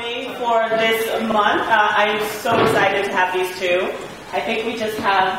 coming for this month. I'm so excited to have these two. I think we just have,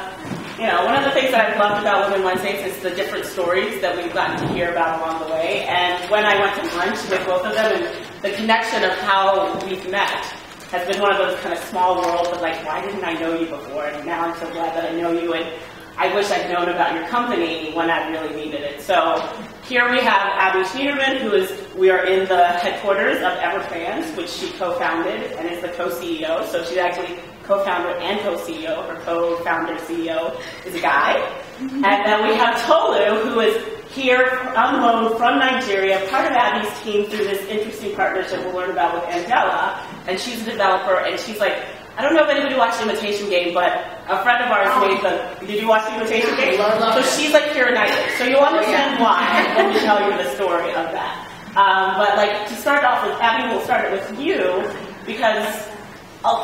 one of the things that I've loved about Women Wednesdays is the different stories that we've gotten to hear about along the way. And when I went to lunch with both of them, and the connection of how we've met has been one of those kind of small worlds of like, why didn't I know you before? And now I'm so glad that I know you, and I wish I'd known about your company when I really needed it. So here we have Abby Schneiderman, we are in the headquarters of Everplans, which she co-founded and is the co-CEO. So she's actually co-founder and co-CEO. Her co-founder CEO is a guy. And then we have Tolu, who is here on loan from Nigeria, part of Abby's team through this interesting partnership we'll learn about with Andela. And she's a developer, and she's like, I don't know if anybody watched the Imitation Game, but a friend of ours made did you watch the Imitation Game? So she's like Keira Knightley. So you'll understand why when we tell you the story of that. But like to start off with, Abby, we'll start it with you, because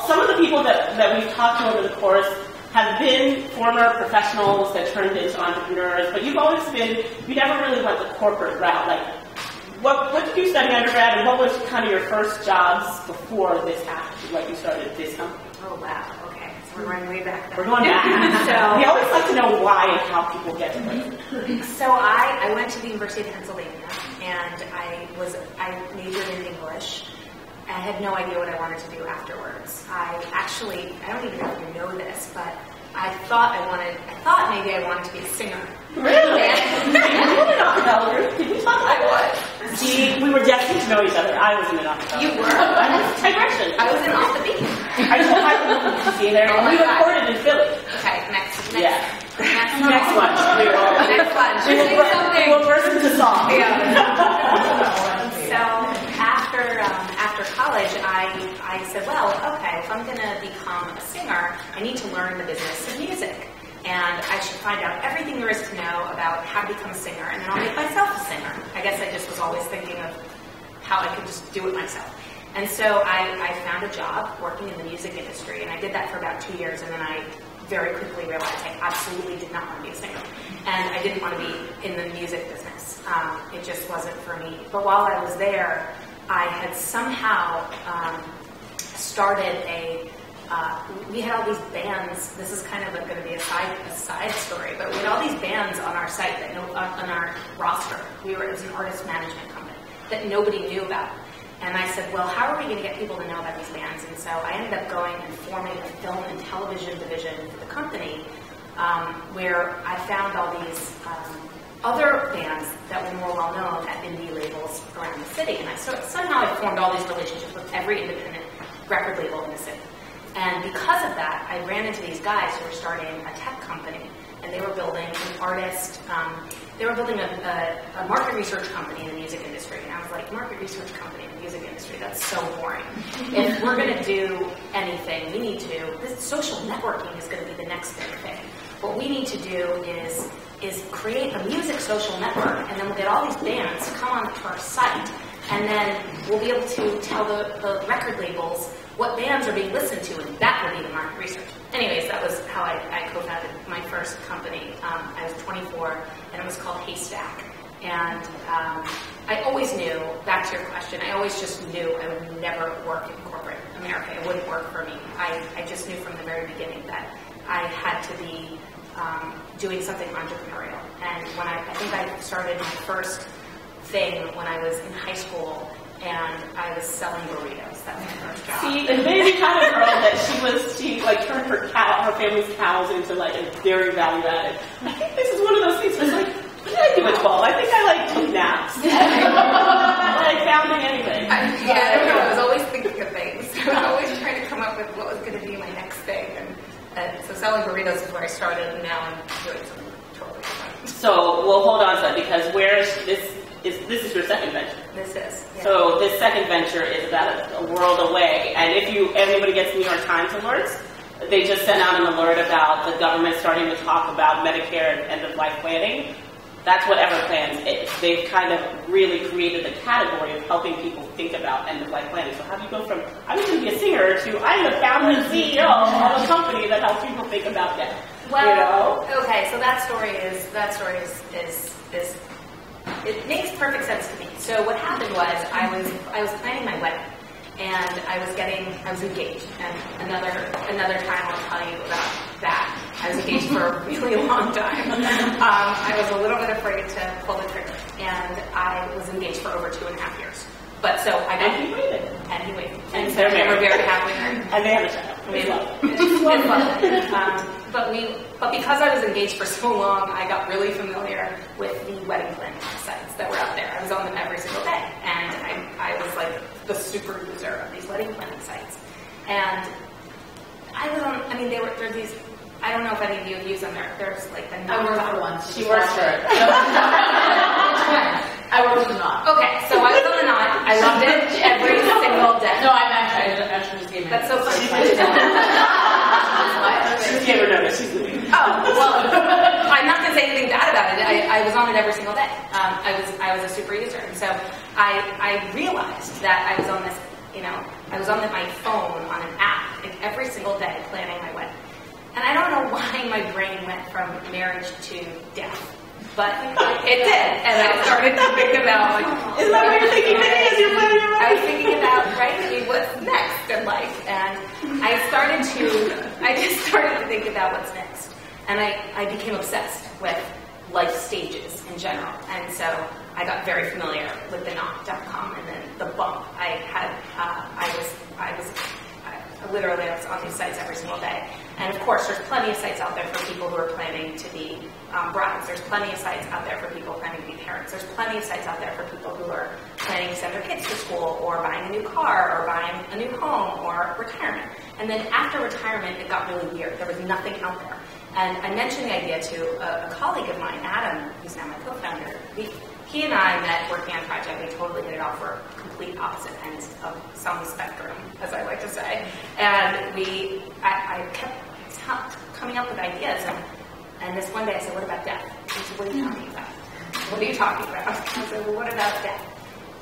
some of the people that we've talked to over the course have been former professionals that turned into entrepreneurs, but you've always been, you never really went the corporate route. Like, what did you study undergrad, and what was kind of your first jobs before this happened, like you started this company? Oh, wow. Okay. So we're going way back then. We're going back. So we always like to know why and how people get to it. So I went to the University of Pennsylvania, and I majored in English. I had no idea what I wanted to do afterwards. I don't even know if you know this, but I thought maybe I wanted to be a singer. Really? You were an acapella group. Did you talk about what? See, we were destined to know each other. I was in an acapella. You were? I was Tigress. I was in Off the Beat. I see there. Oh, we recorded in Philly. Okay, next lunch. Next lunch. We will burst into song. Yeah. So after college, I said, well, okay, if I'm going to become a singer, I need to learn the business of music. And I should find out everything there is to know about how to become a singer, and then I'll make myself a singer. I guess I just was always thinking of how I could just do it myself. And so I found a job working in the music industry, and I did that for about 2 years, and then I very quickly realized I absolutely did not want to be a singer. And I didn't want to be in the music business. It just wasn't for me. But while I was there, I had somehow started we had all these bands. This is kind of going to be a side story, but we had all these bands on our site, on our roster. It was an artist management company that nobody knew about. And I said, well, how are we going to get people to know about these bands? And so I ended up going and forming a film and television division for the company, where I found all these other bands that were more well-known at indie labels around the city. And somehow I formed all these relationships with every independent record label in the city. And because of that, I ran into these guys who were starting a tech company, and they were building an artist, they were building a market research company in the music industry. And I was like, market research company in the music industry, that's so boring. If we're going to do anything, this social networking is going to be the next big thing. What we need to do is create a music social network, and then we'll get all these bands to come onto our site, and then we'll be able to tell the record labels what bands are being listened to, and that will be the market research. Anyways, that was how I co-founded my first company. I was 24, and it was called Haystack. And I always knew, back to your question, I always just knew I would never work in corporate America. It wouldn't work for me. I just knew from the very beginning that I had to be doing something entrepreneurial. And when I think I started my first thing when I was in high school, and I was selling burritos. That was my first job. See, and maybe kind of girl that she turned her family's cows into like a dairy value added. I think this is one of those things that's like, what did I do at 12? I think I like took naps. Like founding anything. I don't know. I was always thinking of things. I was always trying to come up with what was going to be my next thing. And so selling burritos is where I started, and now I'm doing something totally different. So, well, hold on a second, because where is this? This is your second venture. This is. Yeah. So this second venture is about a world away. And if anybody gets New York Times alerts, they just sent out an alert about the government starting to talk about Medicare and end-of-life planning. That's what Everplans is. They've kind of really created the category of helping people think about end-of-life planning. So how do you go from, I was going to be a singer, to I'm the founder and CEO of a company that helps people think about that? Well, okay, so that story is it makes perfect sense to me. So what happened was I was planning my wedding, and I was engaged. And another time I'll tell you about that. I was engaged for a really long time. I was a little bit afraid to pull the trigger, and I was engaged for over 2.5 years. But so I got. And he waited. And so they were very happy. And they have a child. It's lovely. But because I was engaged for so long, I got really familiar with the wedding planning sites that were out there. I was on them every single day, and I was like the super user of these wedding planning sites. And I was on. I mean, there's these. I don't know if any of you have used them. There's like the. I worked for one. She works for it. I worked for the Knot. Okay, so I was on the Knot. I loved it every single day. No, I actually just gave it. That's so funny. She just gave her notice. She's leaving. Oh, well, I'm not going to say anything bad about it. I was on it every single day. I was a super user. And so I realized that I was on this, I was on my phone on an app like every single day planning my wedding. And I don't know why my brain went from marriage to death. But it did, and I started to think about, like, isn't that what you're thinking as you're planning your I was thinking about, what's next in life, and I just started to think about what's next, and I became obsessed with life stages in general, and so I got very familiar with the Knot.com, and then the bump. Literally, I was on these sites every single day. And of course, there's plenty of sites out there for people who are planning to be brides. There's plenty of sites out there for people planning to be parents. There's plenty of sites out there for people who are planning to send their kids to school, or buying a new car, or buying a new home, or retirement. And then after retirement, it got really weird. There was nothing out there. And I mentioned the idea to a colleague of mine, Adam, who's now my co-founder. He and I met working on a project. We totally hit it off. We're complete opposite ends of some spectrum, as I like to say. And I kept coming up with ideas. And this one day I said, what about death? He said, what are you talking about? What are you talking about? I said, well, what about death?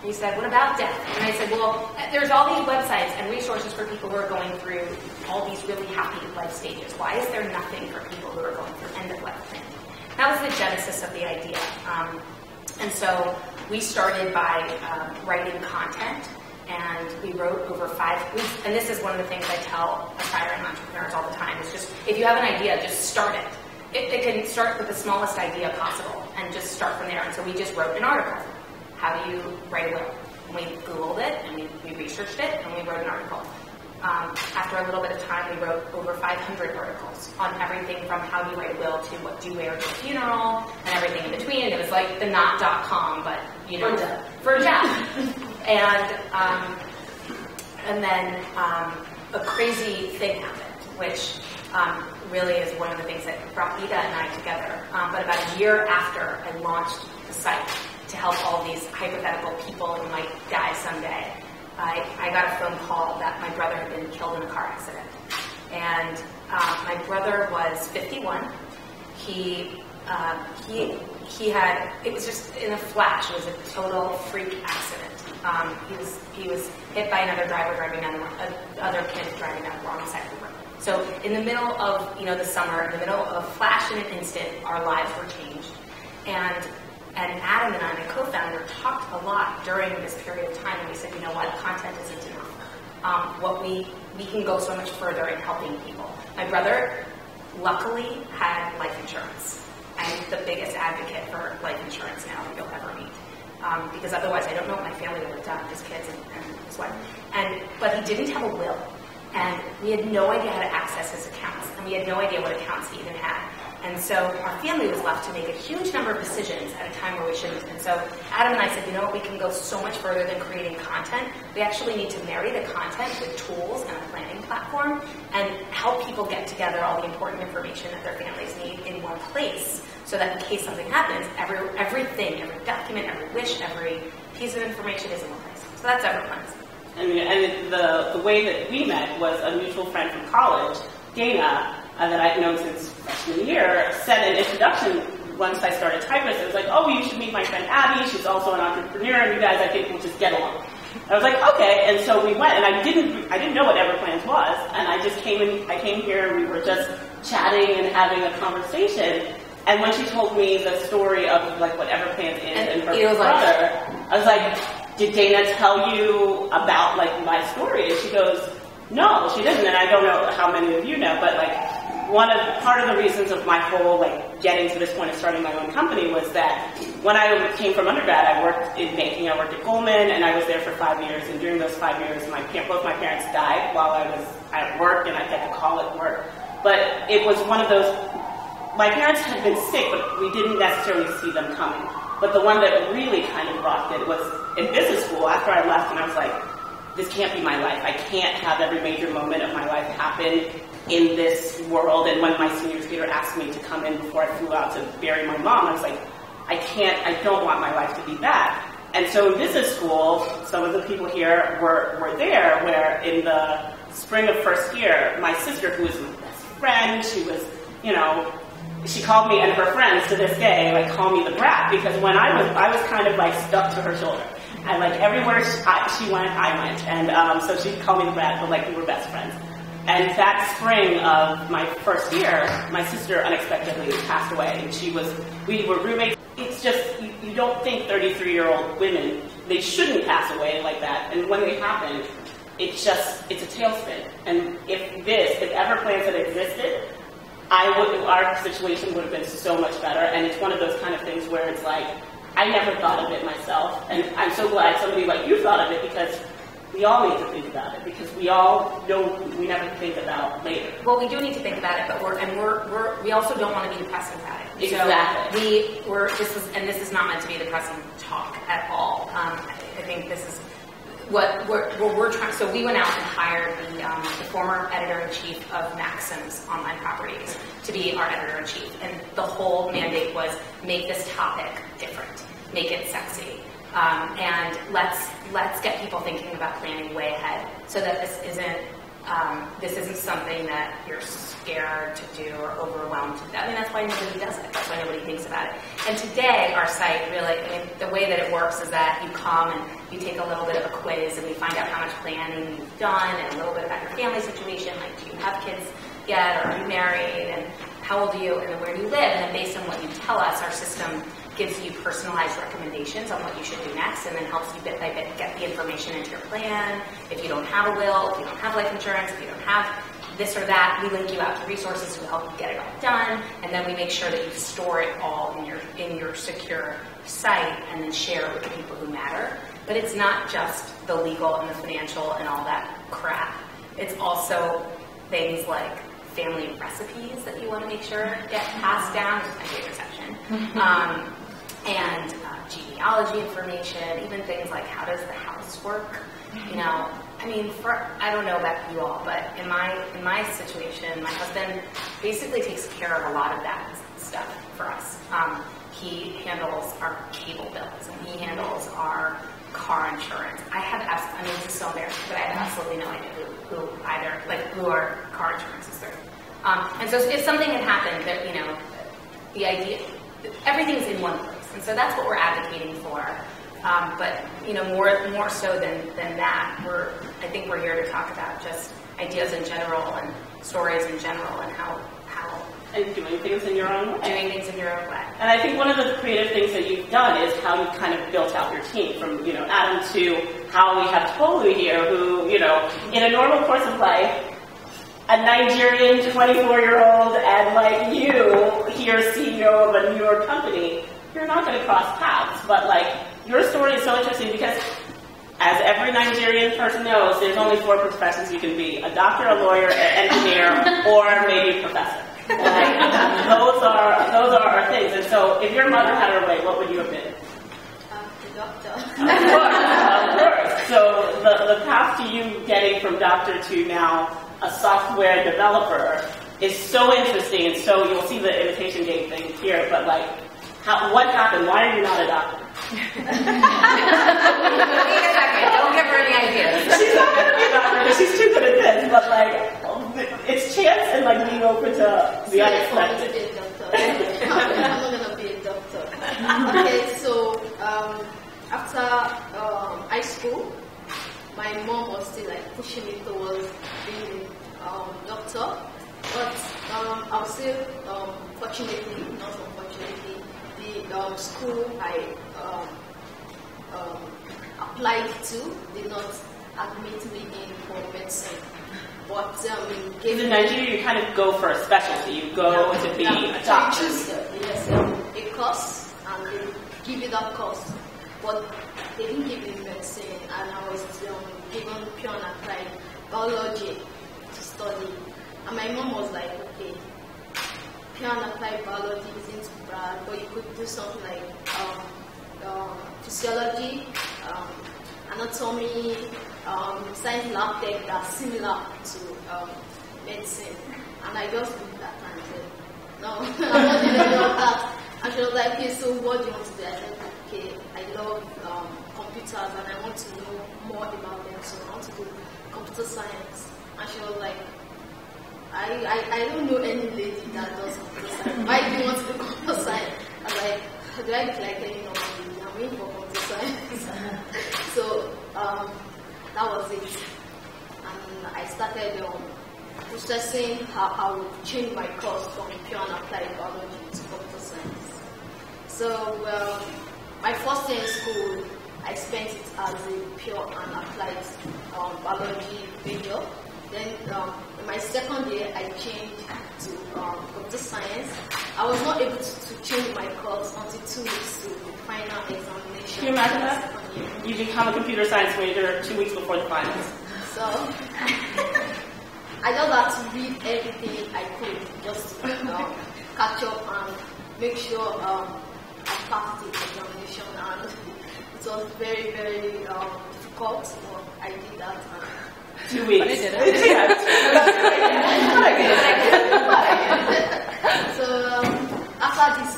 And he said, what about death? And I said, well, there's all these websites and resources for people who are going through all these really happy life stages. Why is there nothing for people who are going through end-of-life planning? That was the genesis of the idea. And so we started by writing content, and we wrote over 5 weeks. And this is one of the things I tell aspiring entrepreneurs all the time, is just, if you have an idea, just start it. It can start with the smallest idea possible, and just start from there. And so we just wrote an article. How do you write a will? And we Googled it, and we researched it, and we wrote an article. After a little bit of time, we wrote over 500 articles on everything from how do you write a will to what do you wear to a funeral and everything in between. And it was like the Knot.com, but for death. And then a crazy thing happened, which really is one of the things that brought Ida and I together. But about a year after I launched the site to help all these hypothetical people who might die someday, I got a phone call that my brother had been killed in a car accident. And my brother was 51. He had, it was just in a flash, it was a total freak accident. He was hit by another driver driving down other kid driving down the wrong side of the road. So in the middle of the summer, in the middle of a flash in an instant, our lives were changed. And Adam and I, my co-founder, talked a lot during this period of time, and we said, you know what, content isn't enough. We can go so much further in helping people. My brother, luckily, had life insurance. I'm the biggest advocate for life insurance now that you'll ever meet. Because otherwise, I don't know what my family would have done, his kids and his wife. But he didn't have a will. And we had no idea how to access his accounts. And we had no idea what accounts he even had. And so our family was left to make a huge number of decisions at a time where we shouldn't. And so Adam and I said, you know what, we can go so much further than creating content. We actually need to marry the content with tools and a planning platform and help people get together all the important information that their families need in one place, so that in case something happens, everything, every document, every wish, every piece of information is in one place. So that's Everplans. And the way that we met was a mutual friend from college, Dana, that I've known since freshman year, sent an introduction once I started Tigress. It was like, oh, you should meet my friend Abby. She's also an entrepreneur, and you guys, I think, will just get along. I was like, okay, and so we went, and I didn't know what Everplans was, and I just came here, and we were just chatting and having a conversation. And when she told me the story of like what Everplans is and her brother, I was like, did Dana tell you about like my story? And she goes, no, she didn't. And I don't know how many of you know, but like part of the reasons of my whole like getting to this point of starting my own company was that when I came from undergrad, I worked in banking. I worked at Goldman, and I was there for 5 years. And during those 5 years, both my parents died while I was at work, and I got to call it work. But it was one of those. My parents had been sick, but we didn't necessarily see them coming. But the one that really kind of rocked it was in business school. After I left, and I was like, this can't be my life. I can't have every major moment of my life happen in this world. And when my senior skater asked me to come in before I flew out to bury my mom, I was like, I don't want my life to be that. And so in business school, some of the people here were there, where in the spring of first year, my sister, who was my best friend, she was, she called me, and her friends to this day like call me the brat, because when I was kind of like stuck to her shoulder. And like everywhere she went, I went. And so she'd call me the brat, but like we were best friends. And that spring of my first year, my sister unexpectedly passed away. And we were roommates. It's just, you don't think 33-year-old women, they shouldn't pass away like that. And when they happen, it's a tailspin. And if Everplans had existed, our situation would have been so much better. And it's one of those kind of things where it's like, I never thought of it myself, and I'm so glad somebody like you thought of it, because we all need to think about it, because we all know we never think about later. Well, we do need to think about it, but we also don't want to be depressing about it. Exactly. So this is not meant to be depressing talk at all. I think this is what we're trying. So we went out and hired the former editor-in-chief of Maxim's Online Properties to be our editor-in-chief, and the whole mandate was make this topic different, make it sexy, and let's get people thinking about planning way ahead, so that this isn't something that you're scared to do or overwhelmed to do. I mean, that's why nobody does it. That's why nobody thinks about it. And today, our site really, the way that it works is that you come and you take a little bit of a quiz, and we find out how much planning you've done, and a little bit about your family situation, like do you have kids yet, or are you married, and how old are you, and then where do you live, and then based on what you tell us, our system gives you personalized recommendations on what you should do next, and then helps you bit by bit get the information into your plan. If you don't have a will, if you don't have life insurance, if you don't have this or that, we link you out to resources to help you get it all done, and then we make sure that you store it all in your secure site, and then share it with the people who matter. But it's not just the legal and the financial and all that crap. It's also things like family recipes that you want to make sure get passed down, which is my favorite section, and genealogy information, even things like how does the house work. I don't know about you all, but in my situation, my husband basically takes care of a lot of that stuff for us. He handles our cable bills, and he handles our car insurance. This is so embarrassing, but I have absolutely no idea who our car insurance is through. And so if something had happened, that the idea, everything's in one place, and so that's what we're advocating for. But more so than that, I think we're here to talk about just ideas in general and stories in general, and how and doing things in your own way. Doing things in your own way. And I think one of the creative things that you've done is how you've kind of built out your team, from Adam to how we have Tolu here, who in a normal course of life, a Nigerian 24-year-old and like you here, CEO of a New York company, you're not going to cross paths. But like your story is so interesting because, as every Nigerian person knows, there's only 4 professions you can be: a doctor, a lawyer, an engineer, or maybe a professor. Those are our things. And so, if your mother had her way, what would you have been? The doctor. Of course. So the path to you getting from doctor to now a software developer is so interesting. And so you'll see the imitation game thing here. But like, what happened? Why are you not a doctor? Wait a second. Don't give her any ideas. She's not going to be a doctor because she's too good at this. But like, it's chance and like being open to the unexpected. I'm not going to be a doctor. Okay, so after high school, my mom was still like pushing me towards being a doctor. But I was still, fortunately, not unfortunately, the school I applied to did not admit me in for medicine. But in Nigeria, you kind of go for a specialty. You go to be a doctor. So you choose a course, and they give you that course. But they didn't give me medicine, and I was given pure and applied biology to study. And my mom was like, okay, pure and applied biology isn't too bad, but you could do something like physiology, anatomy, science lab tech that's similar to medicine. And I just looked at her and said, no, I'm not doing any of that. And she was like, okay, so what do you want to do? I said, okay, I love computers and I want to know more about them, so I want to do computer science. And she was like, I don't know any lady that does computer science. Why do you want to do computer science? I was like, do I look like any normal lady? I'm in for computer science. So that was it. And I started processing how I would change my course from pure and applied biology to computer science. So my first year in school, I spent it as a pure and applied biology major. Then in my second year, I changed to computer science. I was not able to change my course until 2 weeks to the final examination. Can you imagine that? You become a computer science major 2 weeks before the finals. So I just had to read everything I could just to catch up and make sure I passed the examination. And it was very, very difficult, but I did that. 2 weeks. But I did it. So after this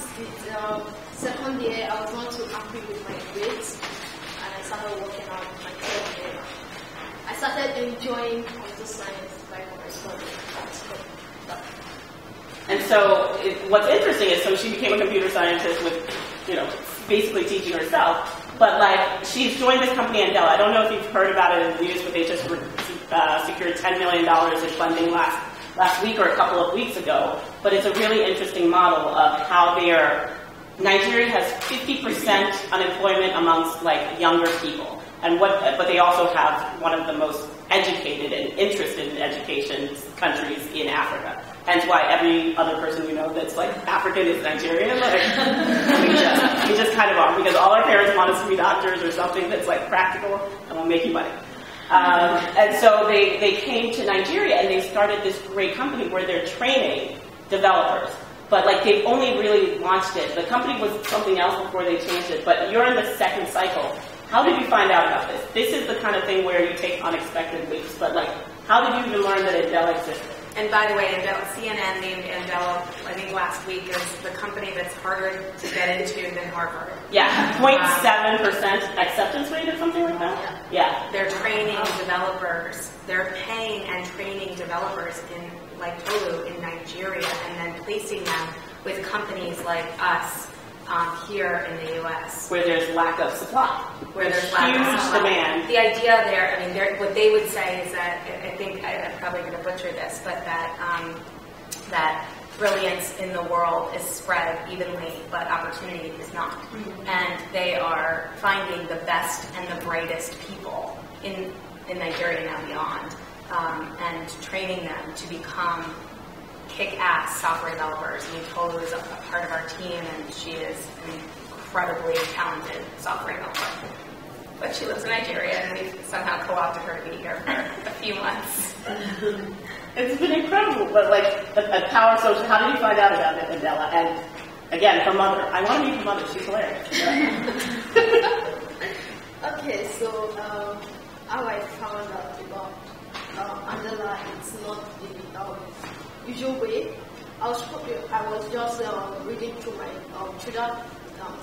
second year, I was not too happy with my grades, and I started working out my third year. I started enjoying computer science like when I studied at school. And so what's interesting is, so she became a computer scientist with, basically teaching herself. But like, she's joined this company, Andela. I don't know if you've heard about it in the news, but they just secured $10 million in funding last week or a couple of weeks ago. But it's a really interesting model of how Nigeria has 50% unemployment amongst like younger people, but they also have one of the most educated and interested in education countries in Africa. Hence why every other person we know that's like African is Nigerian. Like, we just kind of are, because all our parents want us to be doctors or something that's like practical and will make you money. And so they came to Nigeria and they started this great company where they're training developers. But like, they've only really launched it. The company was something else before they changed it, but you're in the second cycle. How did you find out about this? This is the kind of thing where you take unexpected leaps, but like, how did you even learn that Andela existed? And by the way, CNN named Andela, I think last week, as the company that's harder to get into than Harvard. Yeah, 0.7% acceptance rate or something like that? Yeah. They're training developers. They're paying and training developers in, like Tolu, in Nigeria, and then placing them with companies like us here in the U.S. Where there's lack of supply. Where there's lack of supply. Demand. The idea there, I mean, what they would say is that, I think I'm probably going to butcher this, but that brilliance in the world is spread evenly, but opportunity is not. Mm-hmm. And they are finding the best and the brightest people in Nigeria and now beyond, and training them to become kick-ass software developers. I mean, Tolu is a part of our team, and she is an incredibly talented software developer. But she lives in Nigeria, and we've somehow co-opted her to be here for a few months. It's been incredible, but like, a power social. How did you find out about it, Andela? And again, her mother. I want to meet her mother. She's hilarious. Okay, so how I found out about Andela, it's not the usual way. I was just reading through my Twitter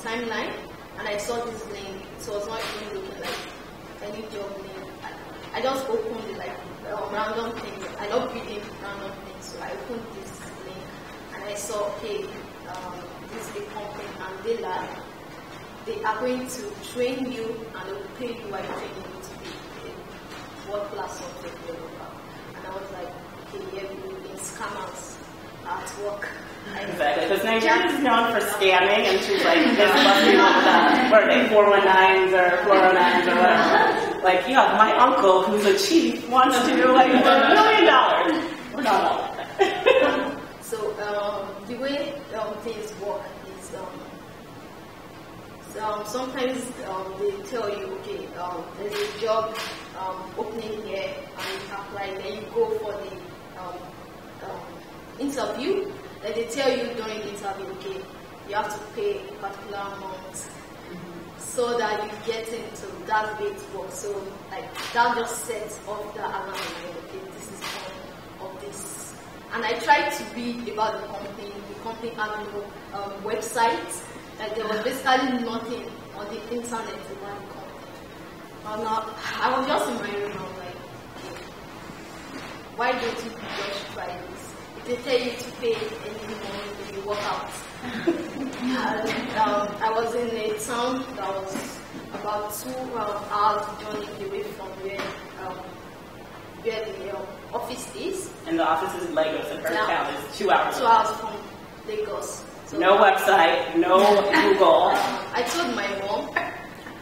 timeline, and I saw this link. So it was not even looking like any job link. I just opened it like random things. I love reading random things, so I opened this link and I saw, okay, this is the company Andela. They are going to train you and they will pay you while training you to be a world-class software developer. And I was like, okay, yeah, we've been scammers. at work. Exactly, because Nigeria is known for scamming, and she's like, this must be what are they, 419s or 409s or whatever. Like, yeah, my uncle, who's a chief, wants to do like $1 million. We're not all like that. So the way things work is sometimes they tell you, okay, there's a job opening here, and you apply, then you go for the interview. Then they tell you during the interview, okay, you have to pay a particular amount so that you get into that way to work. So like that just sets off the alarm, like, okay, this is one of this. And I tried to read about the company. The company had no website. Like there was basically nothing on the internet about the company. And I was just in my room. I was like, okay, why don't you just try this? They tell you to pay any money when you work out. And I was in a town that was about 2 hours journey away from where the office is. And the office is in Lagos, and her town is 2 hours. 2 hours from Lagos. So, no website, no Google. I told my mom,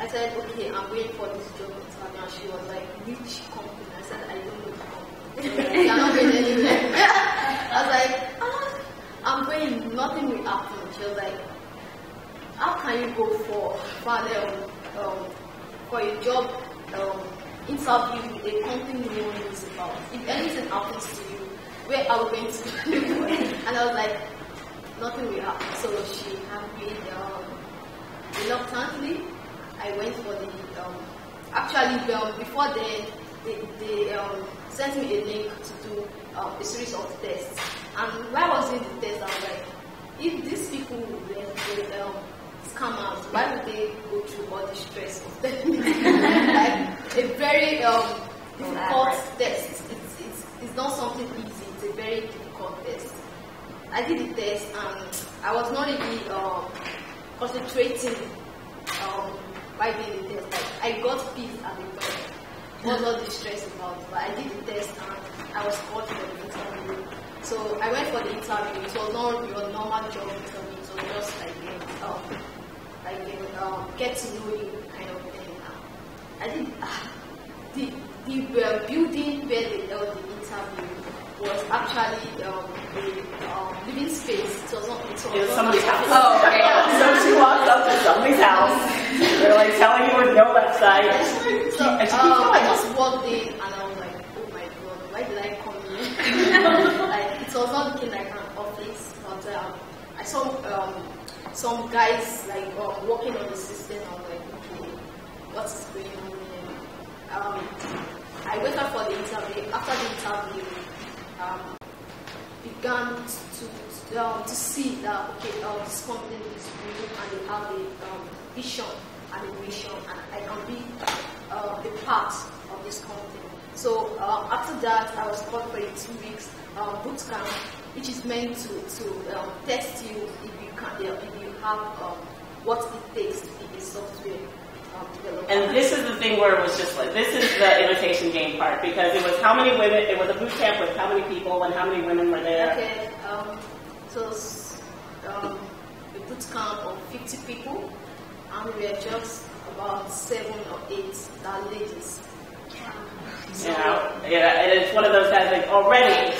I said, okay, I'm waiting for this job interview. And she was like, which company? I said, I don't know the company. You're not going anywhere. I was like, I'm going, nothing will happen. She was like, how can you go for a job interview with a company no one knows about? If anything happens to you, where are we going to look for it? And I was like, nothing will happen. So she had me reluctantly. I went for the before then they sent me a link to do a series of tests. And while I was doing the test, I was like, if these people were scammers, why would they go through all the stress of them? Like a very difficult test. It's not something easy. It's a very difficult test. I did the test and I was not really concentrating by doing the test. Like, I got peace at the time. What was all the stress about? But I did the test and I was called for the interview. So I went for the interview. It was not your normal job interview. It was just like get to know you kind of thing. I did the building where they held the interview was actually a living space. It was somebody's house. Oh, okay. So she walked up to somebody's house. They're like telling you with no website. So I just walked in and I was like, oh my god, why did I come here? Like, it was not looking like an office, but I saw some guys like working on the system. I was like, okay, what is going on here? I waited for the interview. After the interview, began to see that okay, this company is real and they have a vision and a mission, and I can be a part of this company. So after that, I was called for a 2 weeks boot camp, which is meant to test you if you have what it takes to be a software developer. And this is the thing where it was just like, this is the imitation game part, because it was how many women, it was a boot camp with how many people and how many women were there? Okay, so a boot camp of 50 people, and we were just about 7 or 8 that ladies. So, yeah, and it's one of those guys like already,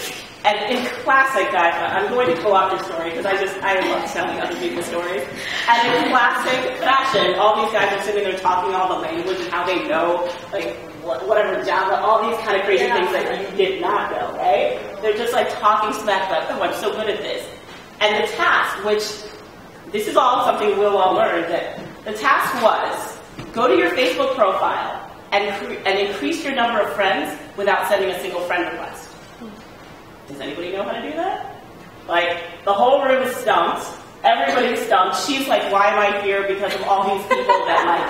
and in classic guys, I'm going to co-opt your story because I love telling other people's stories. And in classic fashion, all these guys are sitting there talking all the language and how they know, like whatever Java, all these kind of crazy things that you did not know, right? They're just like talking smack about, oh, I'm so good at this. And the task, which this is all something we'll all learn, that the task was go to your Facebook profile and increase your number of friends without sending a single friend request. Does anybody know how to do that? Like, the whole room is stumped. Everybody's stumped. She's like, why am I here? Because of all these people that like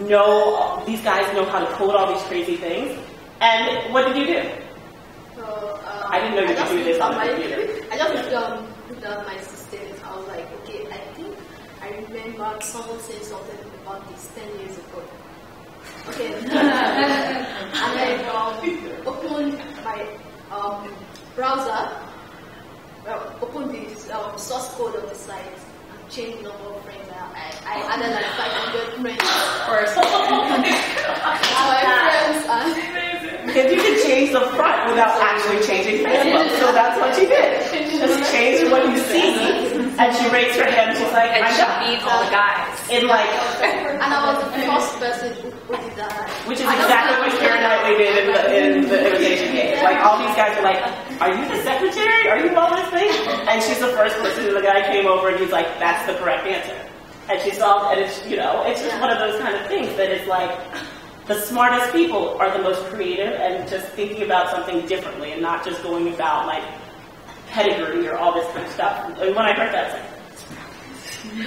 know, these guys know how to code all these crazy things. And what did you do? So, I didn't know you could do this on the computer. I just looked at my system. I was like, okay, I think I remember someone saying something about this 10 years ago. Okay. And I opened my browser, opened source code of the site and change the number of friends. I added like 500 friends. Because you can change the front without actually changing Facebook. So that's what she did. Just change what you see. And she raised her hand. She's like, and she beat all the guys. In like, and I was the first person who did that. Which is exactly what Karen Knightley did in the invitation game. Like all these guys are like, are you the secretary? Are you all this thing? And she's the first person. The guy came over and he's like, that's the correct answer. And she solved. And it's it's just one of those kind of things that is like. The smartest people are the most creative and just thinking about something differently and not just going about like pedigree or all this kind of stuff. And when I heard that, I was like,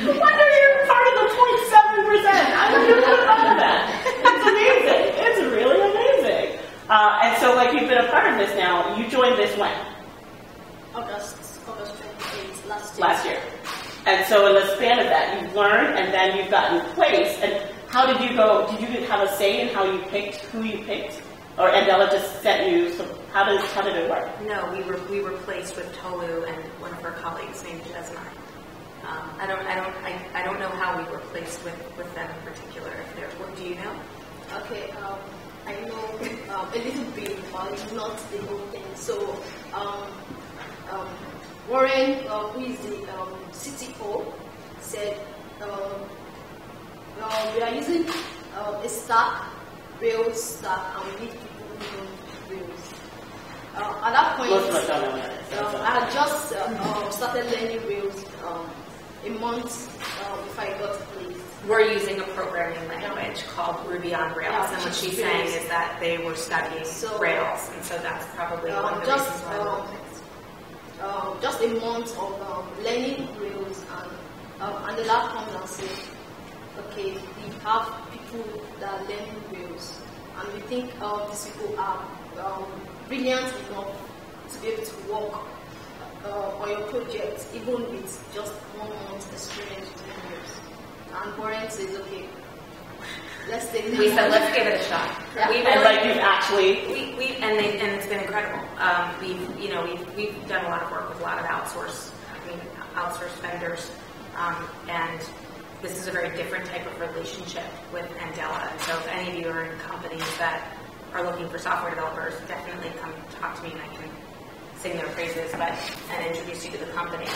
no wonder you're part of the 0.7%. I don't even know about that. It's amazing. It's really amazing. And so like you've been a part of this now. You joined this when? August 28th, last year. And so in the span of that, you've learned and then you've gotten placed. And how did you go? Did you have a say in how you picked, who you picked? Or Andela just sent you, so how did it work? No, we were placed with Tolu and one of her colleagues named Jasmine. I don't know how we were placed with them in particular. What do you know? Okay, I know a little bit, but not the whole thing. So, Warren, who is the CTO, said we are using a stack, Rails stack, and we need people who know Rails. At that point, most of us don't know what that is. I had just started learning Rails a month before I got placed. We're using a programming language called Ruby on Rails, and what she's saying is that they were studying Rails, and so that's probably one of the reasons why we're placed. Just a month of learning Rails, and Andela comes and says, okay, we have people that are learning Rails, and we think these people are brilliant enough to be able to work on your project, even with just 1 month experience with Rails. And Warren says, okay, let's take that. We said, let's give it a shot. Yeah. And like you've actually... And it's been incredible. We've done a lot of work with a lot of outsourced vendors, and this is a very different type of relationship with Andela. And so if any of you are in companies that are looking for software developers, definitely come talk to me and I can sing their praises and introduce you to the company.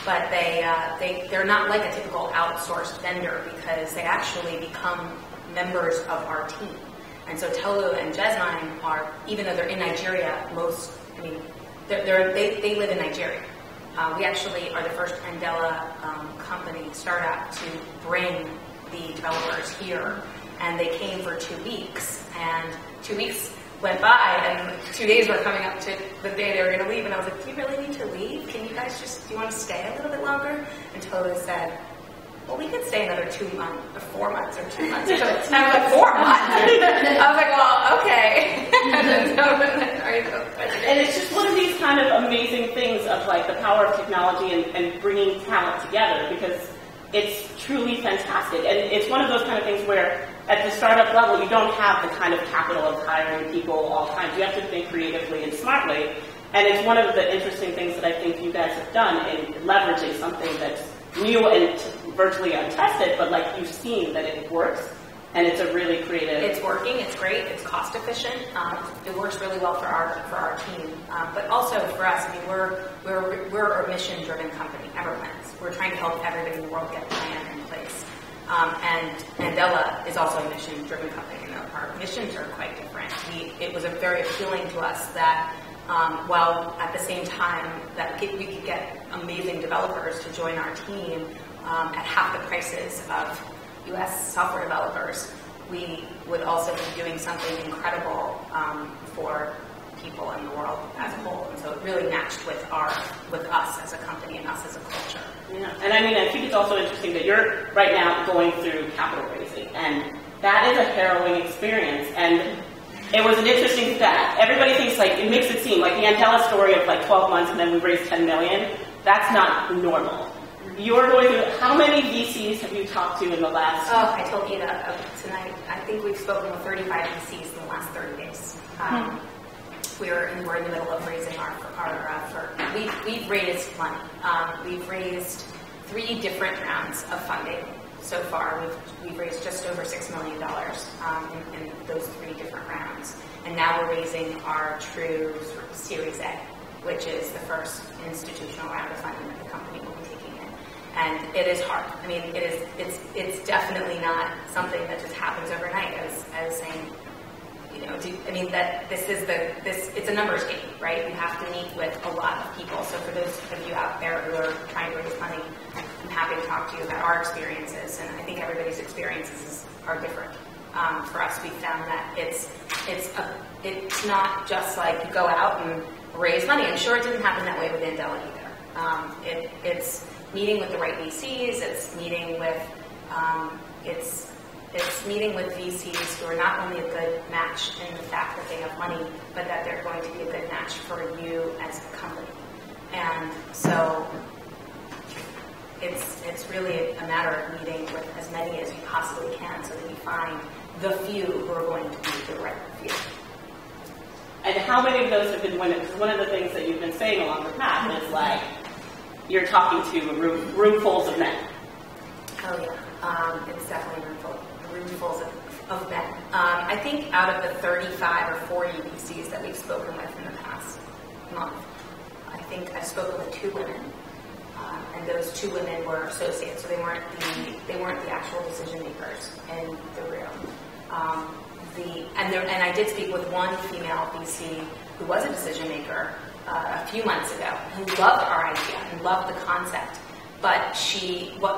But they're not like a typical outsourced vendor because they actually become members of our team. And so Tolu and Jasmine are, even though they're in Nigeria, they live in Nigeria. We actually are the first Andela company startup to bring the developers here, and they came for 2 weeks, and 2 weeks went by, and 2 days were coming up to the day they were going to leave, and I was like, do you really need to leave? Can you guys do you want to stay a little bit longer? And Tolu said, well, we could stay another 2 months, or 4 months, or 2 months. And I was like, 4 months? I was like, well, okay. And it's just one of these kind of amazing things of like the power of technology and bringing talent together, because it's truly fantastic. And it's one of those kind of things where at the startup level, you don't have the kind of capital of hiring people all the time. You have to think creatively and smartly. And it's one of the interesting things that I think you guys have done in leveraging something that's new and virtually untested, but like you've seen that it works, and it's a really creative. It's working. It's great. It's cost efficient. It works really well for our team, but also for us. I mean, we're a mission driven company. Everplans. We're trying to help everybody in the world get plan in place. And Andela is also a mission driven company. Our missions are quite different. It was very appealing to us that. While at the same time that we could get amazing developers to join our team at half the prices of U.S. software developers, we would also be doing something incredible for people in the world as a whole. And so it really matched with us as a company and us as a culture. Yeah, and I mean, I think it's also interesting that you're right now going through capital raising, and that is a harrowing experience. And it was an interesting stat. Everybody thinks like, it makes it seem like the Andela story of like 12 months and then we raised 10 million. That's not normal. You're going through, how many VCs have you talked to in the last? Oh, I told you that tonight. I think we've spoken with 35 VCs in the last 30 days. we're in the middle of raising we've raised money. We've raised 3 different rounds of funding so far. We've raised just over $6 million in those 3 different rounds. And now we're raising our true sort of Series A, which is the first institutional round of funding that the company will be taking in. And it is hard. I mean, it's definitely not something that just happens overnight. I was saying, it's a numbers game, right? You have to meet with a lot of people. So for those of you out there who are trying to raise money, I'm happy to talk to you about our experiences, and I think everybody's experiences are different. For us, we found that it's not just like you go out and raise money. I'm sure it didn't happen that way with Andela either. It's meeting with the right VCs. It's meeting with meeting with VCs who are not only a good match in the fact that they have money, but that they're going to be a good match for you as a company. And so it's really a matter of meeting with as many as you possibly can so that you find the few who are going to be the right few. And how many of those have been women? Because one of the things that you've been saying along the path is like, you're talking to roomfuls of men. Oh yeah, it's definitely roomfuls of men. I think out of the 35 or 40 VCs that we've spoken with in the past month, I think I've spoken with 2 women, and those 2 women were associates, so they weren't the actual decision makers in the room. And I did speak with one female VC who was a decision maker a few months ago, who loved our idea and loved the concept, but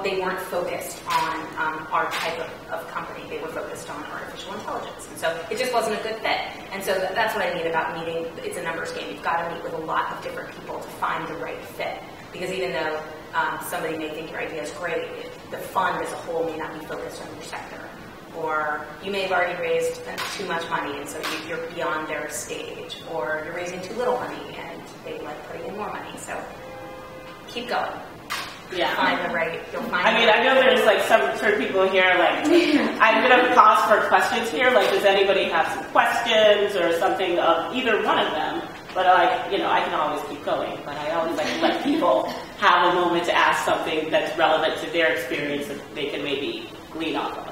they weren't focused on our type of company. They were focused on artificial intelligence, and so it just wasn't a good fit. And so that's what I mean about meeting. It's a numbers game. You've got to meet with a lot of different people to find the right fit, because even though somebody may think your idea is great, the fund as a whole may not be focused on your sector. Or you may have already raised too much money, and so you're beyond their stage. Or you're raising too little money, and they like putting in more money. So keep going. Yeah. You'll find I know there's like some sort of people here, like, I'm going to pause for questions here. Like, does anybody have some questions or something of either one of them? But I can always keep going. But I always like to let people have a moment to ask something that's relevant to their experience that they can maybe glean off of.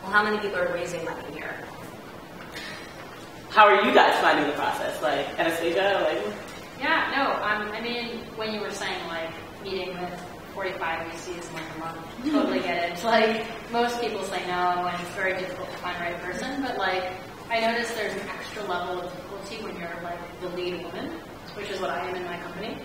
Well, how many people are raising money here? How are you guys finding the process? Like, Anastasia, like? Yeah, no, I mean, when you were saying, like, meeting with 45 VCs in like a month, totally get it. Like, most people say no, and it's very difficult to find the right person, but, like, I noticed there's an extra level of difficulty when you're, like, the lead woman, which is what I am in my company.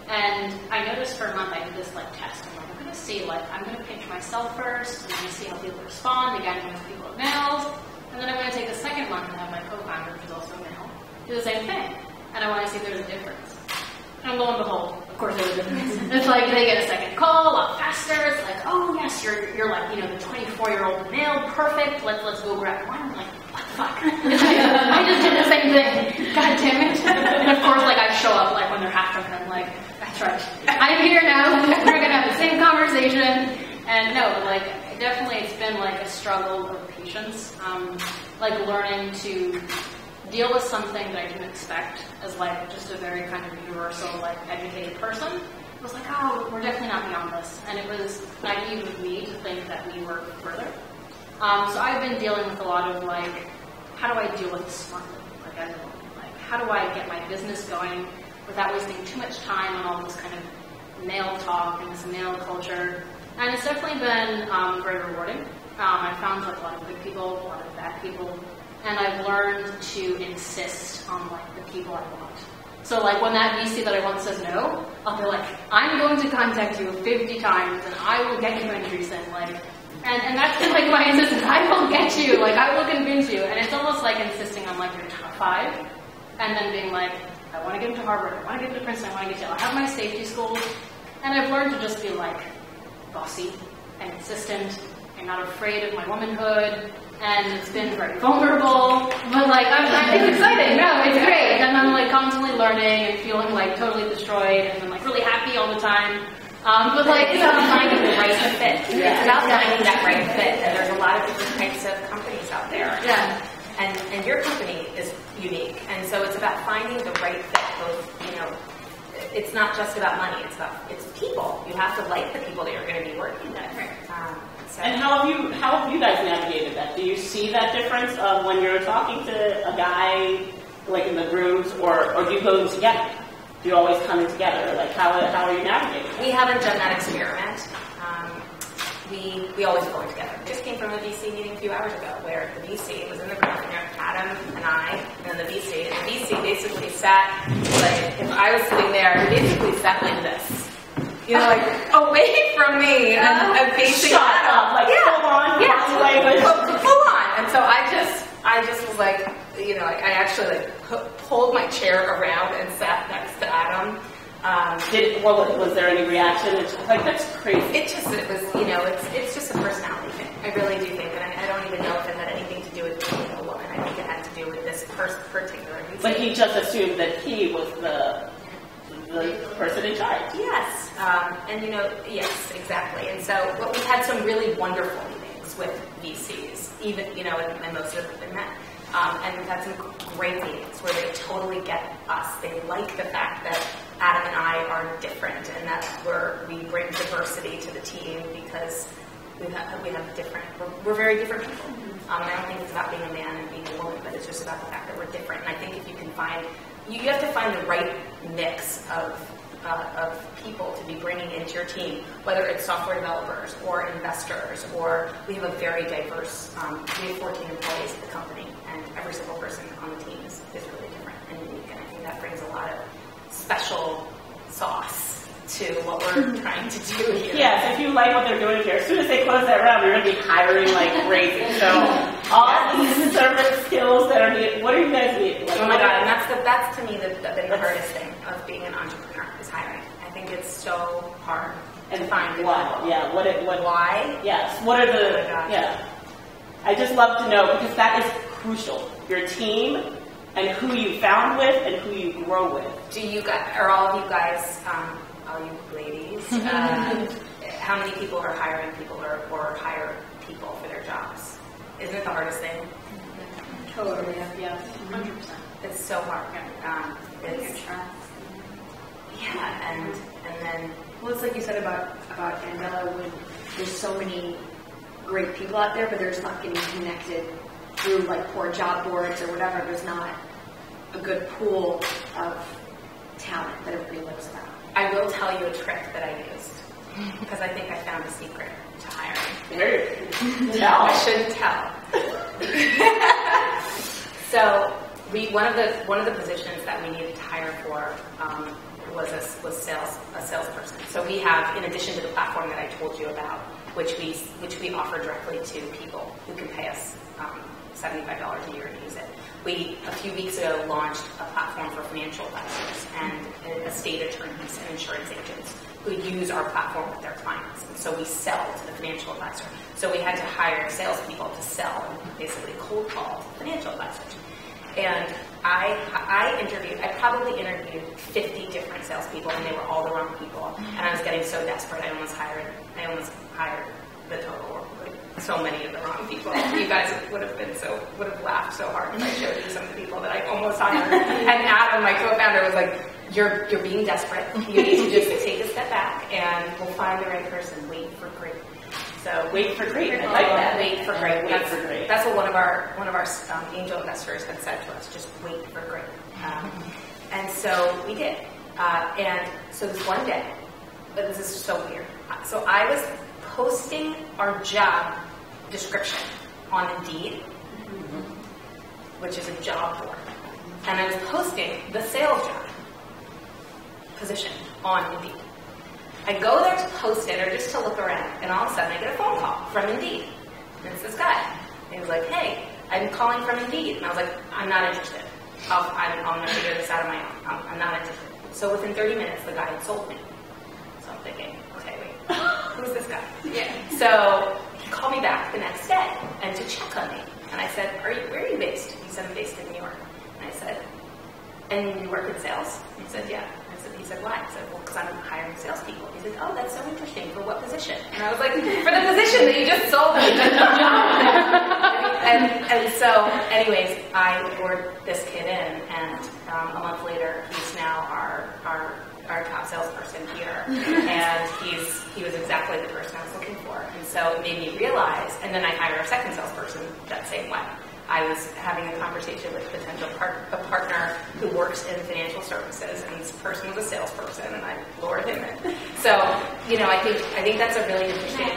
And I noticed for a month I did this, like, test. I'm going to see, like, I'm going to pitch myself first, and I'm going to see how people respond. Again, most people are males. And then I'm going to take the second month and have my co-founder, who's also a male, do the same thing. And I want to see if there's a difference. And lo and behold, of course there's a difference. It's like they get a second call a lot faster. It's like, oh yes, you're like, the 24-year-old male, perfect. Let's go grab one. I'm like, what the fuck? I just did the same thing. God damn it. And of course, like, I show up like when they're half drunk, and I'm like, that's right. I'm here now. We're gonna have the same conversation. And no, like, definitely it's been like a struggle of patience. Like learning to deal with something that I didn't expect as like just a very kind of universal, like, educated person. It was like, oh, we're definitely not beyond this. And it was naive of me to think that we were further. So I've been dealing with a lot of like, how do I deal with this smartly? Like, everyone. Like, how do I get my business going without wasting too much time on all this kind of male talk and this male culture? And it's definitely been very rewarding. I found like a lot of good people, a lot of bad people. And I've learned to insist on like the people I want. So like when that VC that I want says no, I'll be like, I'm going to contact you 50 times and I will get you entries in. Like, and that's been like my insistence. I will get you. Like, I will convince you. And it's almost like insisting on like your top 5, and then being like, I want to get into Harvard. I want to get into Princeton. I want to get to. I have my safety schools, and I've learned to just be like bossy and insistent. I'm not afraid of my womanhood. And it's been very vulnerable, but like, it's exciting. No, it's great. And I'm like constantly learning and feeling like totally destroyed, and I'm like really happy all the time. But like, it's about finding the right fit. It's about finding that right fit. And there's a lot of different types of companies out there. Yeah. And your company is unique. And so it's about about finding the right fit. Both, you know, it's not just about money. It's people. You have to like the people that you're going to be working with. And how have you guys navigated that? Do you see that difference of when you're talking to a guy, like in the groups, or do you go together? Do you always come in together? Like how are you navigating that? We haven't done that experiment. We always go in together. We just came from a VC meeting a few hours ago where the VC was in the group, and Adam and I, and the VC. And the VC basically sat, like, if I was sitting there, he basically sat like this. You know, like, away from me, and facing Adam. Like, full on, full on. And so I just was like, you know, I actually like pulled my chair around and sat next to Adam. Was there any reaction? It's like, that's crazy. It was, you know, it's just a personality thing. I really do think, and I don't even know if it had anything to do with being a woman. I think it had to do with this particular reason. But he just assumed that he was the person in charge. Yes, and you know, yes, exactly. And so, we've had some really wonderful meetings with VCs, even, you know, and most of them have been men. And we've had some great meetings where they totally get us. They like the fact that Adam and I are different, and that we bring diversity to the team because we have different. We're very different people. And I don't think it's about being a man and being a woman, but it's just about the fact that we're different. And I think if you can find, you have to find the right mix of people to be bringing into your team, whether it's software developers or investors, or we have a very diverse, we have 14 employees at the company, and every single person on the team is really different and unique, and I think that brings a lot of special sauce to what we're trying to do here. Yes, if you like what they're doing here, as soon as they close that round, you're going to be hiring like crazy. So all these service skills that are needed, what are you guys needing? Like, oh my God, and that's to me the hardest thing of being an entrepreneur is hiring. I think it's so hard to find why. Yeah, why? Yes. What are the yeah? I just love to know, because that is crucial. Your team and who you found with and who you grow with. Do you guys, are all of you guys, all you ladies, how many people are hiring people or hire people for their jobs? Isn't it the hardest thing? Totally, yeah, 100%. It's so hard. And then, well, it's like you said about Andela, when there's so many great people out there, but they're just not getting connected through like poor job boards or whatever. There's not a good pool of talent that everybody knows about. I will tell you a trick that I used, because I think I found a secret to hiring. No, I shouldn't tell. So one of the positions that we needed to hire for was a salesperson. So we have, in addition to the platform that I told you about, which we offer directly to people who can pay us $75 a year to use it. We, a few weeks ago, launched a platform for financial advisors and estate attorneys and insurance agents who use our platform with their clients. And so we sell to the financial advisor. So we had to hire salespeople to sell and basically cold call financial advisors. And I probably interviewed 50 different salespeople, and they were all the wrong people. And I was getting so desperate, I almost hired the Tolu. So many of the wrong people. You guys would have laughed so hard if I showed you some of the people that I almost hired. And Adam, my co-founder, was like, "You're being desperate. You need to just take a step back, and we'll find the right person. Wait for great." So wait for great. I like that. Wait for great. Wait for great. That's what one of our angel investors had said to us. Just wait for great. And so we did. And so this one day, but this is so weird. So I was posting our job description on Indeed, which is a job board. And I was posting the sales job position on Indeed. I go there to post it or just to look around, and all of a sudden I get a phone call from Indeed. And it's this guy. And he was like, "Hey, I'm calling from Indeed." And I was like, "I'm not interested. I'm going to figure this out on my own. I'm not interested." So within 30 minutes, the guy had sold me. So I'm thinking, okay, wait, who's this guy? Yeah. So he called me back the next day and to check on me. And I said, where are you based? He said, "I'm based in New York." And I said, "And you work in sales?" He said, "Yeah." He said, "Why?" I said, "Well, because I'm hiring salespeople." He said, "Oh, that's so interesting. For what position?" And I was like, "For the position that you just sold me." And so, anyways, I lured this kid in, and a month later, he's now our top salesperson here, and he was exactly the person I was looking for. And so it made me realize, and then I hired a second salesperson that same way. I was having a conversation with a potential partner who works in financial services, and this person was a salesperson, and I lured him in. So, I think that's a really interesting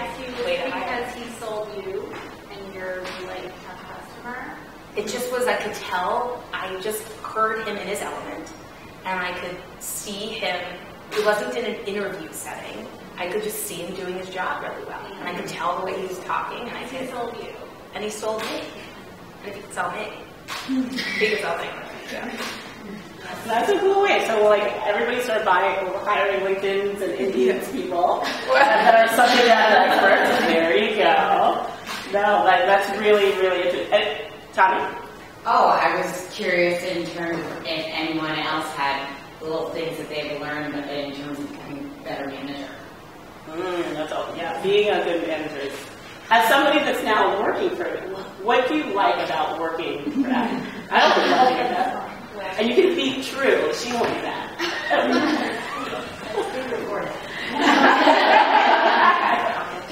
way to hire. Because he sold you, and you're like a customer. It just was, I could tell, I just heard him in his element, and I could see him. It wasn't in an interview setting. I could just see him doing his job really well, and I could tell the way he was talking, and He sold you. and he sold me. And he could sell me. He could sell me. Yeah. That's a cool way. So, like, everybody started hiring LinkedIn's and Indeed's people that are subject matter experts. There you go. No, that's really, really interesting. Tommy? Oh, I was curious in terms of if anyone else had little things that they've learned in terms of becoming a better manager. That's all. Yeah, being a good manager. As somebody that's now working for it, what do you like about working for that? I don't think I'll hear that. And you can be true. She won't do that. It's being recorded.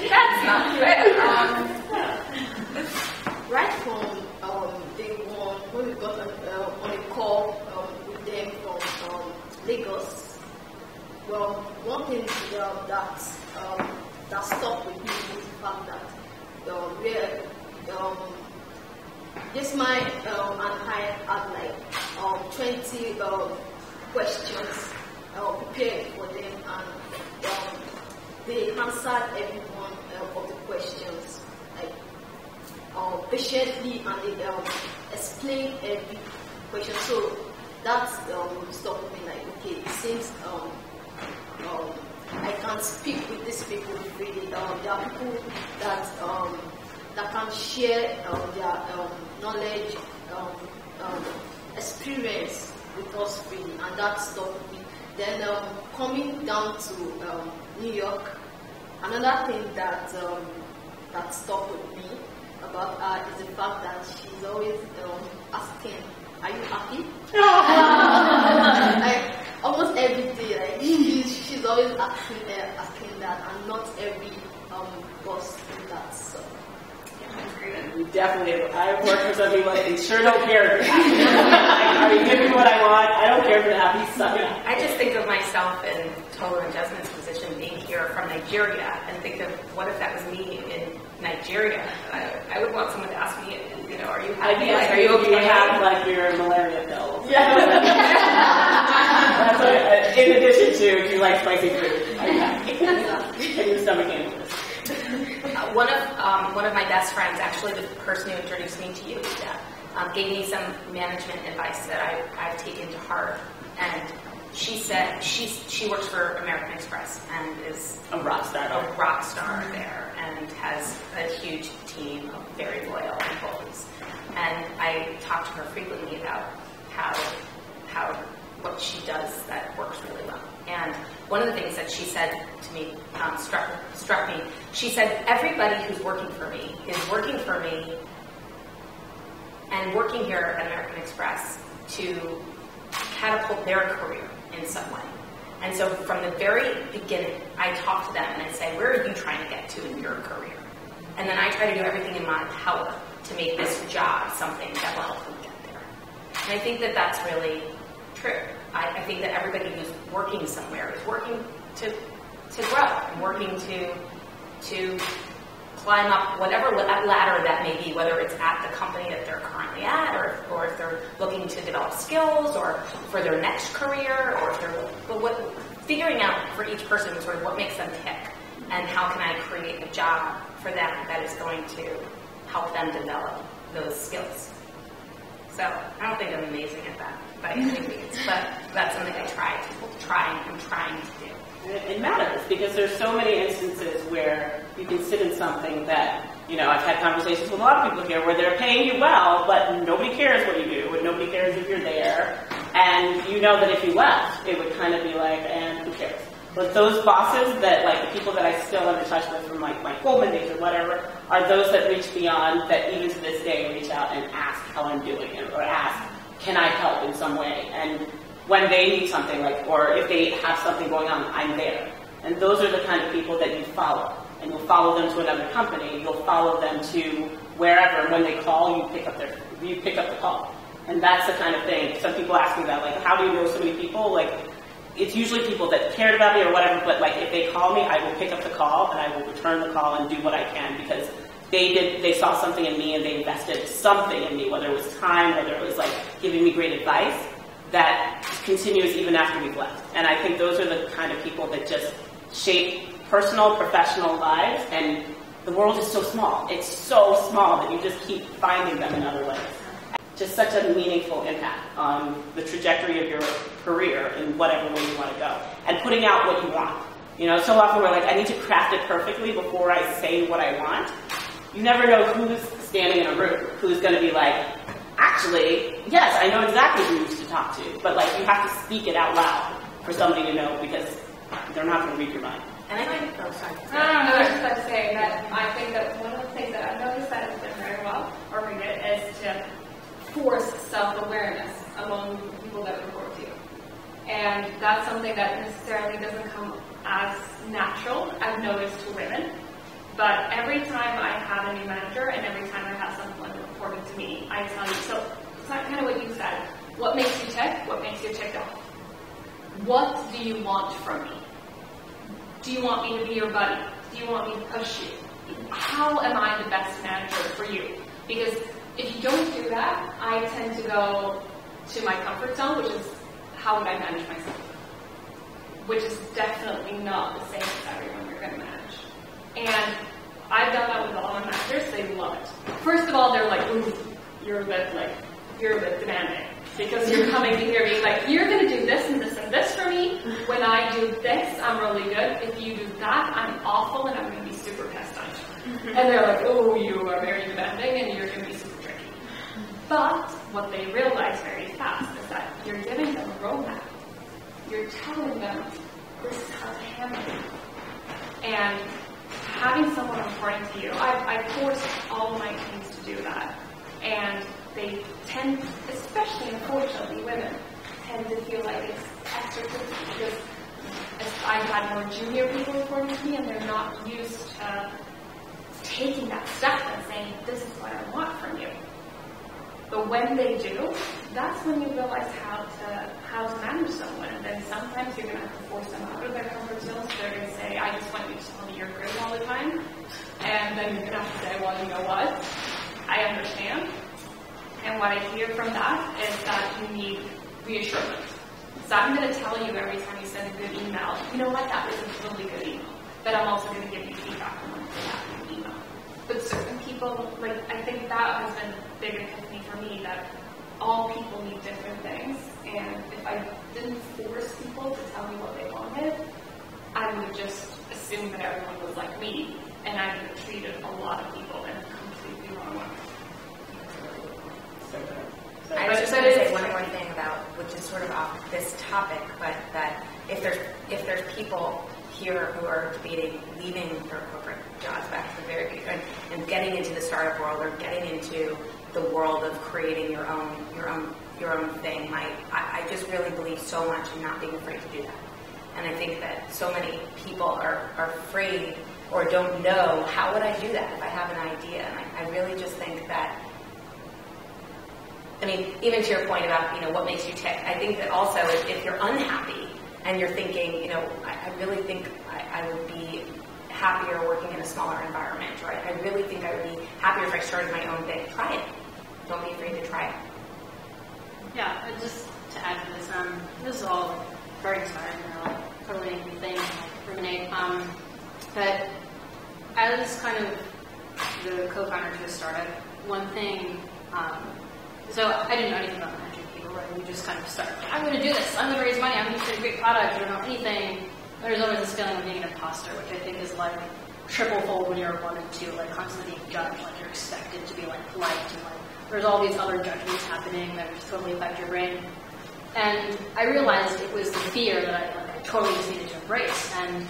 That's not fair. Right from day one, when we got on a call with them from Lagos, well, one thing that stuck with me is the fact that this man and I had like 20 questions prepared for them, and they answered every one of the questions patiently, and they explained every question. So that's stuck with me, like, okay, it seems I can speak with these people freely. There are people that can share their knowledge, experience with us freely, and that stuck with me. Then coming down to New York, another thing that stuck with me about her is the fact that she's always asking, "Are you happy?" Like, almost every day, like, she's always asking that, and not every boss do that. So Definitely. I've worked for some people and sure don't care. Are you giving me what I want? I don't care if you're happy. Suck it up. I just think of myself in Tolu and Jasmine's position, being here from Nigeria, and think of what if that was me in Nigeria. I would want someone to ask me, are you happy? Like, are you okay? You have like your malaria pills. Yeah. That's what, in addition to, if you like spicy food, are you happy? And your stomach cancer. One of my best friends, actually the person who introduced me to you, gave me some management advice that I've taken to heart. And she said she works for American Express and is a rock star there, and has a huge team of very loyal employees. And I talk to her frequently about how what she does that works really well. And one of the things that she said to me struck me. She said, everybody who's working for me is working for me and working here at American Express to catapult their career in some way. And so from the very beginning, I talk to them and I say, where are you trying to get to in your career? And then I try to do everything in my power to make this job something that will help them get there. And I think that that's really true. I think that everybody who's working somewhere is working to grow and working to climb up whatever ladder that may be, whether it's at the company that they're currently at, or if they're looking to develop skills, or for their next career, or if they're figuring out for each person sort of what makes them tick, and how can I create a job for them that is going to help them develop those skills. So I don't think I'm amazing at that by any means, but that's something I'm trying to do. It matters because there's so many instances where you can sit in something that, I've had conversations with a lot of people here where they're paying you well, but nobody cares what you do, and nobody cares if you're there. And you know that if you left, it would kind of be like, and who cares? But those bosses that, like, the people that I still am in touch with from, like, my Goldman days or whatever, are those that reach beyond, that even to this day reach out and ask how I'm doing, or ask, can I help in some way? And when they need something, like, or if they have something going on, I'm there. And those are the kind of people that you follow. And you'll follow them to another company, you'll follow them to wherever, and when they call, you pick up the call. And that's the kind of thing. Some people ask me that, like, how do you know so many people? Like, it's usually people that cared about me or whatever, but, like, if they call me, I will pick up the call, and I will return the call and do what I can, because they saw something in me and they invested something in me, whether it was time, whether it was, like, giving me great advice, that continues even after we've left. And I think those are the kind of people that just shape personal, professional lives, and the world is so small. It's so small that you just keep finding them in other ways. Just such a meaningful impact on the trajectory of your career in whatever way you want to go. And putting out what you want. You know, so often we're like, I need to craft it perfectly before I say what I want. You never know who's standing in a room, who's going to be like, actually, yes, I know exactly who you used to talk to, but, like, you have to speak it out loud for somebody to know, because they're not going to read your mind. And I might go, sorry. I was just about to say that I think that one of the things that I've noticed that has been very well, or read it, is to force self-awareness among people that report to you. And that's something that necessarily doesn't come as natural, I've noticed, to women. But every time I have a new manager and every time I have someone reporting to me, I tell you, so it's not kind of what you said. What makes you tick? What makes you tick off? What do you want from me? Do you want me to be your buddy? Do you want me to push you? How am I the best manager for you? Because if you don't do that, I tend to go to my comfort zone, which is how would I manage myself? Which is definitely not the same as everyone you're going to manage. And I've done that with all my managers. They love it. First of all, they're like, ooh, you're a bit demanding. Because you're coming to hear me, like, you're going to do this and this and this for me. When I do this, I'm really good. If you do that, I'm awful and I'm going to be super pissed on you. And they're like, oh, you are very demanding and you're going to be super tricky. But what they realize very fast is that you're giving them a roadmap. You're telling them this is how to handle it. And having someone reporting to you, I force all of my teams to do that. And they tend, especially unfortunately women, tend to feel like it's extra tricky because I've had more junior people reporting to me and they're not used to taking that step and saying, this is what I want from you. But when they do, that's when you realize how to manage someone. And then sometimes you're going to have to force them out of their comfort zone. So they're going to say, I just want you to tell me you're great all the time. And then you're going to have to say, well, you know what? I understand. And what I hear from that is that you need reassurance. So I'm going to tell you every time you send a good email, you know what, that was a really good email. But I'm also going to give you feedback on that email. But certain people, like, I think that has been a big epiphany for me, that all people need different things. And if I didn't force people to tell me what they wanted, I would have just assumed that everyone was like me. And I would have treated a lot of people in a completely wrong way. I was just going to say one more thing about, which is sort of off this topic, but that if there's people here who are debating leaving their corporate jobs back to the very beginning and getting into the startup world or getting into the world of creating your own thing, I just really believe so much in not being afraid to do that. And I think that so many people are afraid or don't know, how would I do that if I have an idea? And I really just think that, I mean, even to your point about, what makes you tick, I think that also if you're unhappy and you're thinking, I really think I would be happier working in a smaller environment, right? I really think I would be happier if I started my own thing. Try it. Don't be afraid to try it. Yeah, just to add to this, this is all very inspiring, totally a new thing, ruminate. But as kind of the co-founder of this startup, one thing, so I didn't know anything about managing people, right? We just kind of started, I'm going to do this, I'm going to raise money, I'm going to create a great product, I don't know anything. There's always this feeling of being an imposter, which I think is like triple-fold when you're 1 and 2, like constantly being judged, like you're expected to be like liked, and like there's all these other judgments happening that just totally affect your brain. And I realized it was the fear that I totally just needed to embrace. And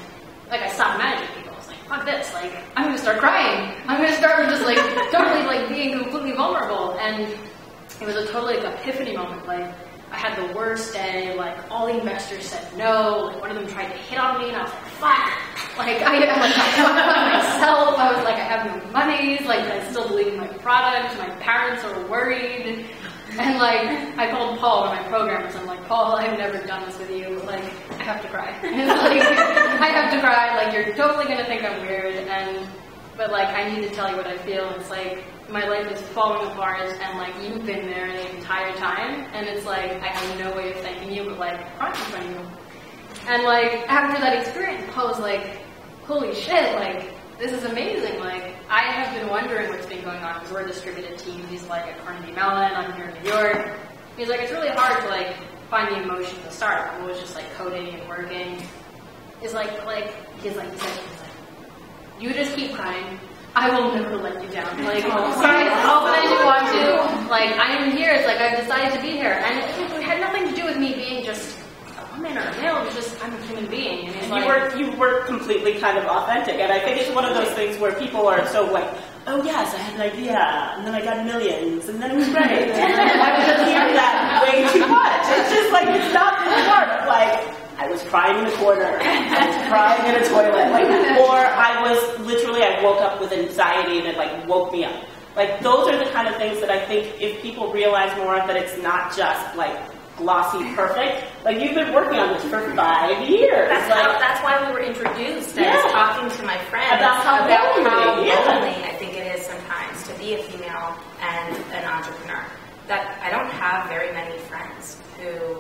like I stopped managing people. I was like, fuck this, like I'm gonna start crying. I'm gonna start just like totally like being completely vulnerable. And it was a totally like epiphany moment. Like I had the worst day, like all the investors said no, like one of them tried to hit on me and I was like, fuck. Like I fucked up myself. I was like, I have no monies, like I still believe in my product, my parents are worried. And like I called Paul, one of my programmers, I'm like, Paul, I've never done this with you, like I have to cry. And like I have to cry, like you're totally gonna think I'm weird, but like I need to tell you what I feel. It's like my life is falling apart and like you've been there the entire time, and it's like I have no way of thanking you but like crying in front of you. And like after that experience, Paul was like, holy shit, like this is amazing. Like I have been wondering what's been going on because we're a distributed team. He's like at Carnegie Mellon, I'm here in New York. He's like, it's really hard to like find the emotion to start. I'm always just like coding and working. It's like he said, you just keep crying. I will never let you down. Like, sorry, how can I do want to? Like, I am here. It's like I've decided to be here. And it had nothing to do with me being just a woman or a male. It was just, I'm a human being. And like, you were completely kind of authentic. And I think it's one of those things where people are so like, oh yes, I had an idea, and then I got millions, and then it was great. And I was just hearing that way too much. It's just like, it's not the part. Like, I was crying in a corner, I was crying in a toilet, like, or I woke up with anxiety and it like woke me up. Like those are the kind of things that I think if people realize more of, that it's not just like glossy perfect. Like you've been working on this for 5 years. That's why we were introduced. I was talking to my friends about how lonely I think it is sometimes to be a female and an entrepreneur. That I don't have very many friends who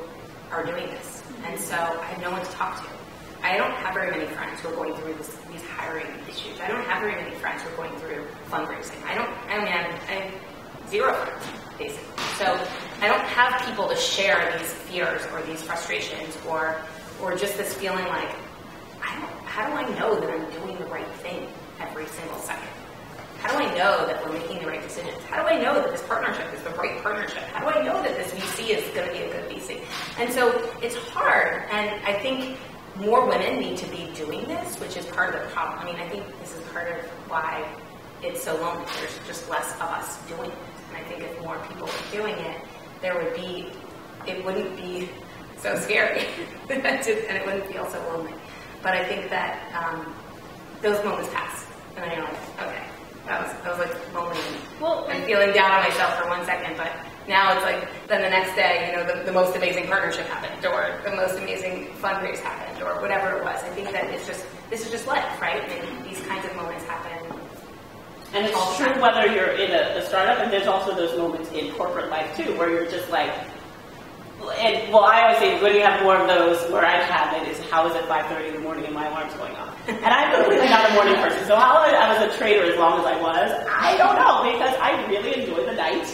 are doing this, and so I have no one to talk to. I don't have very many friends who are going through these hiring issues. I don't have very many friends who are going through fundraising. I have 0 friends, basically. So I don't have people to share these fears or these frustrations or just this feeling like, how do I know that I'm doing the right thing every single second? How do I know that we're making the right decisions? How do I know that this partnership is the right partnership? How do I know that this VC is going to be a good VC? And so it's hard, and I think more women need to be doing this, which is part of the problem. I mean, I think this is part of why it's so lonely. There's just less of us doing it. And I think if more people were doing it, it wouldn't be so scary, and it wouldn't feel so lonely. But I think that those moments pass, and then you're like, okay, that was like lonely and feeling down on myself for 1 second, but now it's like, then the next day, the most amazing partnership happened, or the most amazing fundraise happened, or whatever it was. I think that this is just life, right? And these kinds of moments happen. And it's true whether you're in a startup, and there's also those moments in corporate life too, where you're just like, I always say when you have more of those, where I've had it is, how is it 5:30 in the morning and my alarm's going off? And I'm completely not a morning person, so how I was a trader as long as I was, I don't know, because I really enjoy the night.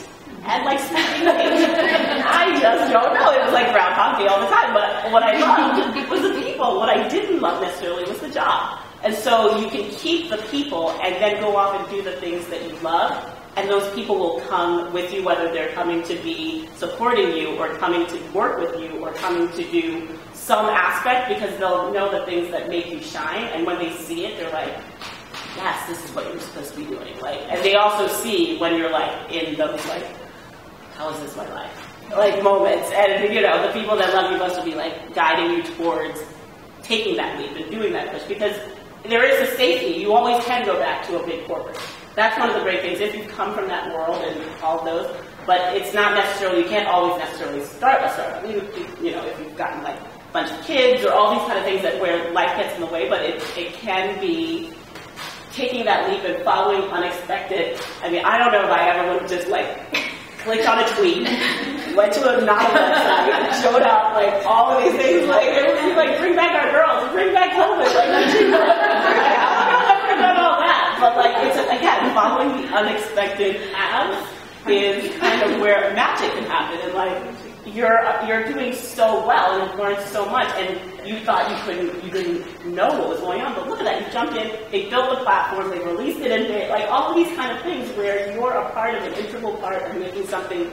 And like sleeping late. I just don't know. It was like Groundhog Day all the time. But what I loved was the people. What I didn't love necessarily was the job. And so you can keep the people and then go off and do the things that you love. And those people will come with you, whether they're coming to be supporting you or coming to work with you or coming to do some aspect, because they'll know the things that make you shine. And when they see it, they're like, yes, this is what you're supposed to be doing. Like, and they also see when you're like in those like, how is this my life? Like moments, and the people that love you must be like guiding you towards taking that leap and doing that push, because there is a safety. You always can go back to a big corporate. That's one of the great things if you've come from that world and all of those. But it's not necessarily, you can't always necessarily start a startup. If you've gotten like a bunch of kids or all these kind of things that where life gets in the way, but it can be taking that leap and following unexpected. I mean, I don't know if I ever would have just like clicked on a tweet, went to a novel website, showed up, like, all of these things, like, it would be like, bring back our girls, bring back COVID, like, I don't know if I've done all that, but, like, it's, again, following the unexpected paths is kind of where magic can happen, and, like, you're doing so well, and you've learned so much, and you thought you didn't know what was going on, but look at that, you jumped in, they built the platform, they released it, and like all of these kind of things where you're a part of an integral part of making something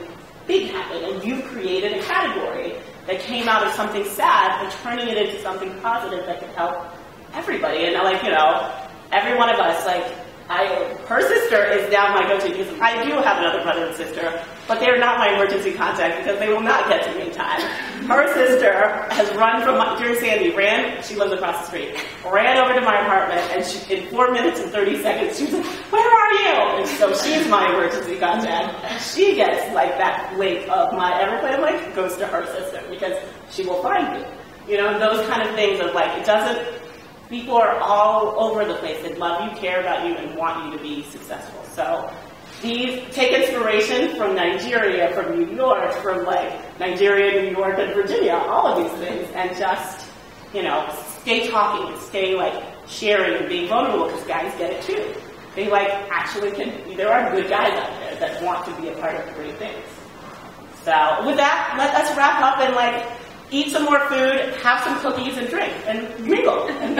big happen, and you've created a category, that came out of something sad and turning it into something positive that could help everybody. And like, every one of us, like, her sister is now my go-to because I do have another brother and sister, but they're not my emergency contact because they will not get to me in time. Her sister has run from during Sandy, she lives across the street, ran over to my apartment, and in 4 minutes and 30 seconds, she was like, "Where are you?" And so she's my emergency contact. She gets like that link of my Everplan link goes to her sister because she will find me. Those kind of things of like, it doesn't. People are all over the place. They love you, care about you, and want you to be successful. So these take inspiration from Nigeria, from New York, from like Nigeria, New York, and Virginia, all of these things, and just, stay talking, stay like sharing and being vulnerable because guys get it too. They like actually there are good guys out there that want to be a part of great things. So with that, let us wrap up and like, eat some more food, have some cookies, and drink, and mingle. And